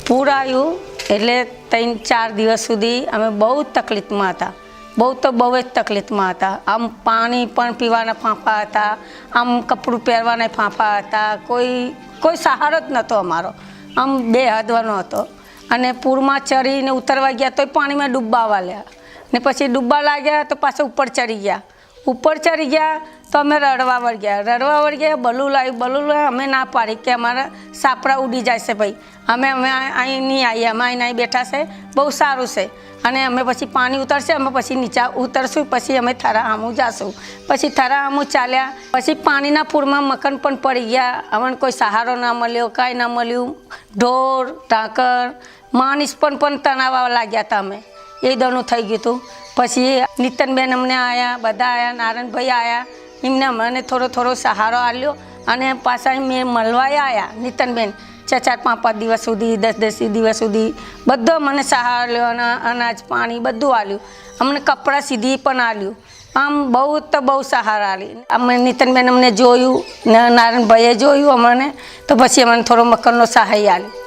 પૂર આવ્યું એટલે 3-4 દિવસ સુધી અમે બહુ તકલીફમાં હતા, બહુ જ તકલીફમાં હતા. આમ પાણી પણ પીવાના ફાંફા હતા, આમ કપડું પહેરવાના ફાંફા હતા, કોઈ સહારો જ નહોતો અમારો, આમ બેહદવાનો હતો. અને પૂરમાં ચડીને ઉતરવા ગયા તોય પાણીમાં ડૂબવા વાળ્યા ને પછી ડૂબવા લાગ્યા તો પાછા ઉપર ચડી ગયા તો અમે રડવા વળગ્યા. બલું લાવ્યું અમે ના પાડી કે અમારા સાપડા ઉડી જાય છે ભાઈ, અમે અહીં નહીં આવીએ, અમે અહીં બેઠા છે, બહુ સારું છે. અને અમે પછી પાણી ઉતરશે, અમે પછી નીચે ઉતરશું, પછી અમે થરાહામું જાશું. પછી થરાહામું ચાલ્યા, પછી પાણીના પૂરમાં મકાન પણ પડી ગયા. અમને કોઈ સહારો ના મળ્યો, કાંઈ ના મળ્યું. ઢોર ઢાંકર માણસ પણ તણાવવા લાગ્યા હતા. અમે એ દોનું થઈ ગયું હતું. પછી નીતનબેન અમને આવ્યા, બધા આવ્યા, નારાયણભાઈ આવ્યા, એમને અમને થોડો સહારો આપ્યો. અને પાછા મેં મળવાય આવ્યા નીતનબેન 4-5 દિવસ સુધી, 10 દિવસ સુધી બધો મને સહારો આપ્યો. અને અનાજ પાણી બધું આપ્યું. અમને કપડાં સીધી પણ આપ્યું. આમ બહુ સહારા આલી. અમે નીતનબેન અમને જોયું ને નારાયણભાઈએ જોયું અમને, તો પછી અમને થોડો મકાનનો સહાય આપ્યો.